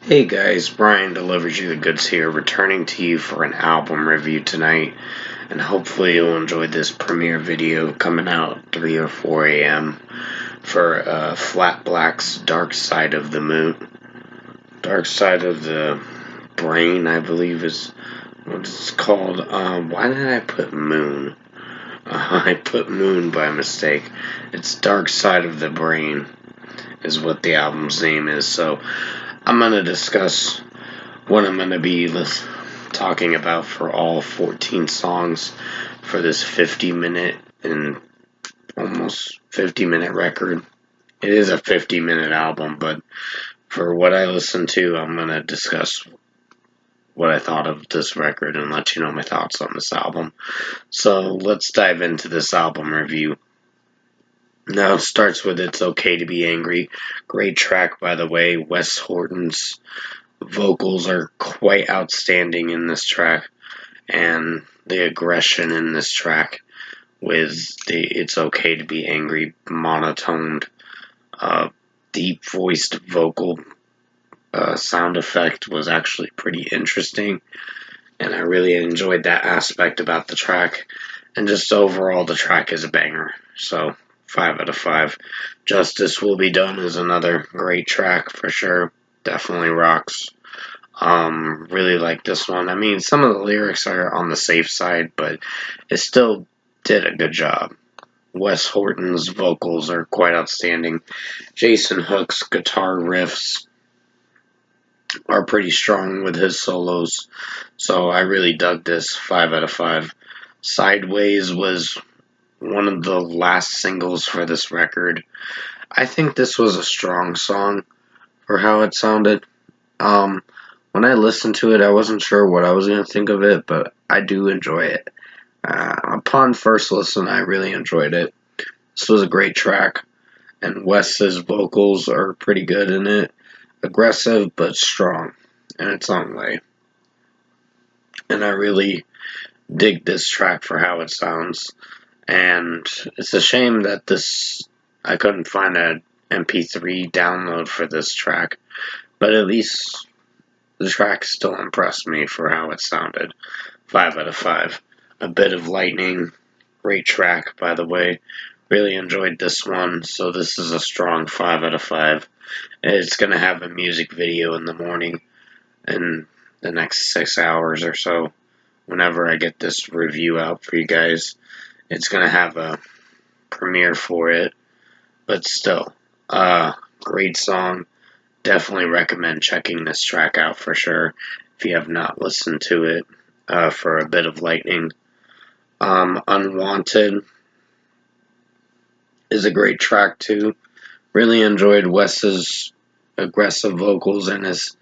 Hey guys, Brian delivers you the goods here, returning to you for an album review tonight, and hopefully you'll enjoy this premiere video coming out 3 or 4 a.m. for Flat Black's Dark Side of the Moon. Dark Side of the Brain, I believe is what it's called. Why did I put Moon? I put Moon by mistake. It's Dark Side of the Brain is what the album's name is, so I'm going to discuss what I'm going to be talking about for all 14 songs for this 50-minute and almost 50-minute record. It is a 50-minute album, but for what I listened to, I'm going to discuss what I thought of this record and let you know my thoughts on this album. So let's dive into this album review. Now it starts with It's Okay to Be Angry. Great track, by the way. Wes Horton's vocals are quite outstanding in this track, and the aggression in this track with the It's Okay to Be Angry monotoned, deep-voiced vocal sound effect was actually pretty interesting, and I really enjoyed that aspect about the track. And just overall, the track is a banger, so 5 out of 5. Justice Will Be Done is another great track for sure. Definitely rocks. Really like this one. I mean, some of the lyrics are on the safe side, but it still did a good job. Wes Horton's vocals are quite outstanding. Jason Hook's guitar riffs are pretty strong with his solos, so I really dug this. 5 out of 5. Sideways was one of the last singles for this record. I think this was a strong song for how it sounded. When I listened to it, I wasn't sure what I was going to think of it, but I do enjoy it. Upon first listen, I really enjoyed it. This was a great track, and Wes's vocals are pretty good in it. Aggressive, but strong in its own way. And I really dig this track for how it sounds. And it's a shame that I couldn't find an MP3 download for this track, but at least the track still impressed me for how it sounded. 5 out of 5. A Bit of Lightning. Great track, by the way. Really enjoyed this one, so this is a strong 5 out of 5. It's going to have a music video in the morning in the next 6 hours or so. Whenever I get this review out for you guys, it's going to have a premiere for it. But still, great song. Definitely recommend checking this track out for sure if you have not listened to it. For A Bit of Lightning. Unwanted is a great track too. Really enjoyed Wes's aggressive vocals, and his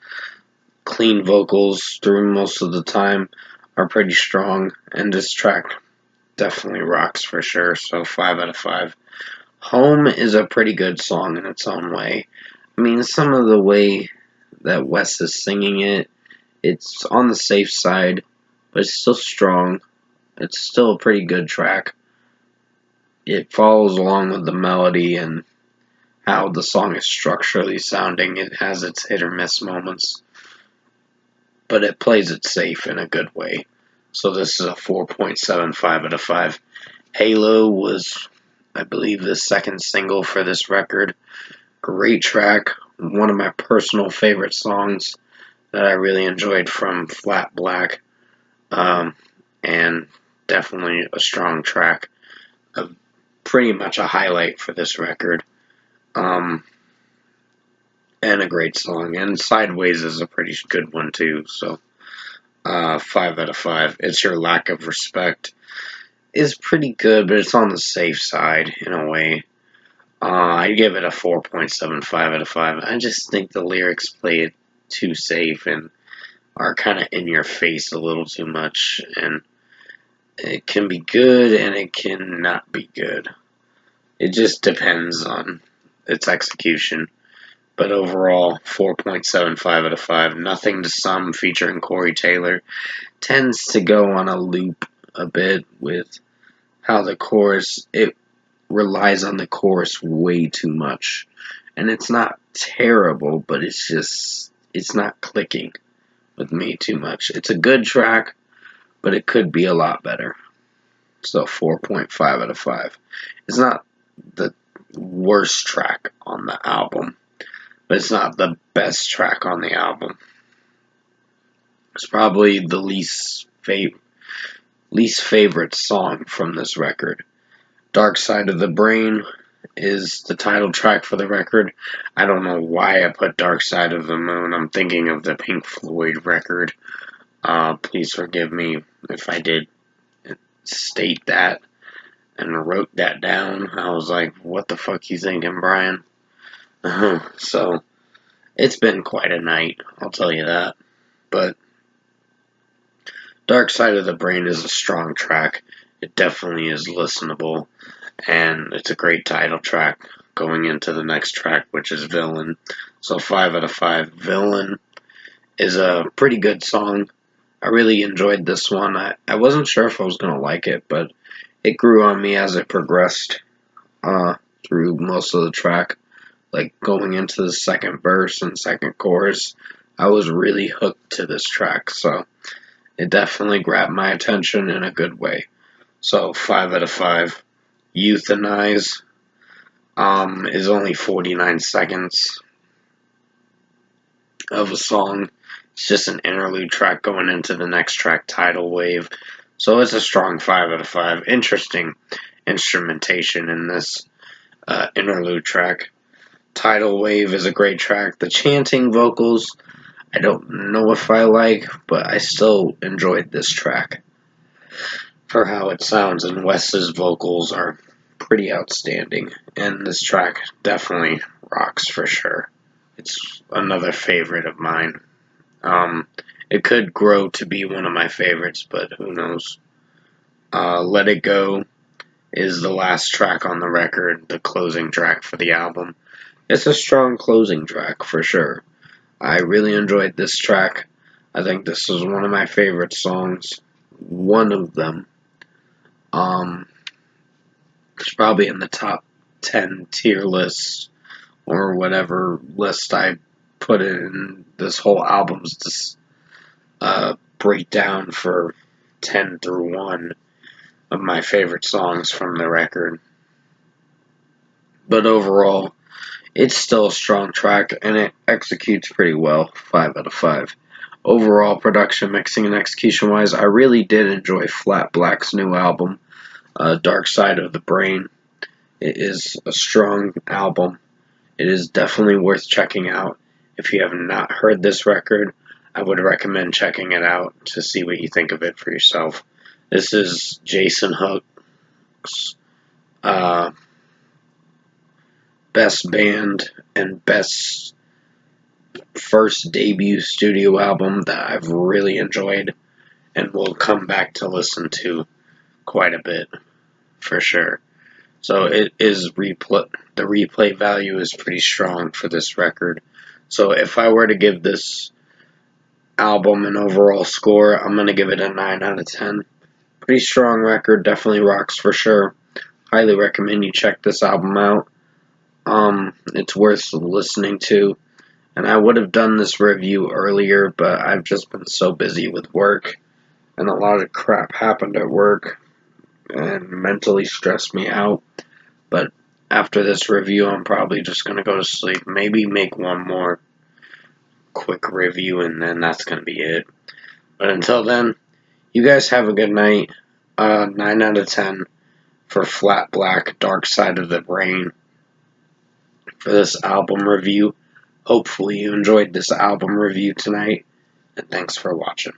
clean vocals through most of the time are pretty strong, and this track definitely rocks for sure, so 5 out of 5. Home is a pretty good song in its own way. I mean, some of the way that Wes is singing it, it's on the safe side, but it's still strong. It's still a pretty good track. It follows along with the melody and how the song is structurally sounding. It has its hit or miss moments, but it plays it safe in a good way. So this is a 4.75 out of 5. Halo was, I believe, the second single for this record. Great track. One of my personal favorite songs that I really enjoyed from Flat Black. And definitely a strong track. Pretty much a highlight for this record. And a great song. And Sideways is a pretty good one too. So 5 out of 5. It's Your Lack of Respect is pretty good, but it's on the safe side in a way. I give it a 4.75 out of 5. I just think the lyrics play it too safe and are kind of in your face a little too much, and it can be good and it can not be good. It just depends on its execution. But overall, 4.75 out of 5. Nothing to Some featuring Corey Taylor tends to go on a loop a bit with how the chorus, it relies on the chorus way too much. And it's not terrible, but it's it's not clicking with me too much. It's a good track, but it could be a lot better. So 4.5 out of 5. It's not the worst track on the album, but it's not the best track on the album. It's probably the least favorite song from this record. Dark Side of the Brain is the title track for the record. I don't know why I put Dark Side of the Moon. I'm thinking of the Pink Floyd record. Please forgive me if I did state that and wrote that down. I was like, what the fuck you thinking, Brian? So, it's been quite a night, I'll tell you that. But Dark Side of the Brain is a strong track. It definitely is listenable, and it's a great title track going into the next track, which is Villain. So 5 out of 5. Villain is a pretty good song. I really enjoyed this one. I wasn't sure if I was going to like it, but it grew on me as it progressed through most of the track. Like going into the second verse and second chorus, I was really hooked to this track, so it definitely grabbed my attention in a good way. So 5 out of 5. Euthanize is only 49 seconds of a song. It's just an interlude track going into the next track, Tidal Wave. So it's a strong 5 out of 5. Interesting instrumentation in this interlude track. Tidal Wave is a great track. The chanting vocals, I don't know if I like, but I still enjoyed this track for how it sounds, and Wes's vocals are pretty outstanding, and this track definitely rocks for sure. It's another favorite of mine. It could grow to be one of my favorites, but who knows. Let It Go is the last track on the record, the closing track for the album. It's a strong closing track for sure. I really enjoyed this track. I think this is one of my favorite songs. One of them. It's probably in the top 10 tier list or whatever list I put in this whole album's breakdown for 10 through 1 of my favorite songs from the record. But overall, it's still a strong track, and it executes pretty well, 5 out of 5. Overall, production, mixing, and execution-wise, I really did enjoy Flat Black's new album, Dark Side of the Brain. It is a strong album. It is definitely worth checking out. If you have not heard this record, I would recommend checking it out to see what you think of it for yourself. This is Jason Hook's best band and best first debut studio album that I've really enjoyed and will come back to listen to quite a bit for sure. So it is the replay value is pretty strong for this record. So if I were to give this album an overall score, I'm going to give it a 9 out of 10. Pretty strong record, definitely rocks for sure. Highly recommend you check this album out. It's worth listening to. And I would have done this review earlier, but I've just been so busy with work, and a lot of crap happened at work and mentally stressed me out. But after this review, I'm probably just going to go to sleep. Maybe make one more quick review, and then that's going to be it. But until then, you guys have a good night. 9 out of 10 for Flat Black, Dark Side of the Brain for this album review. Hopefully you enjoyed this album review tonight, and thanks for watching.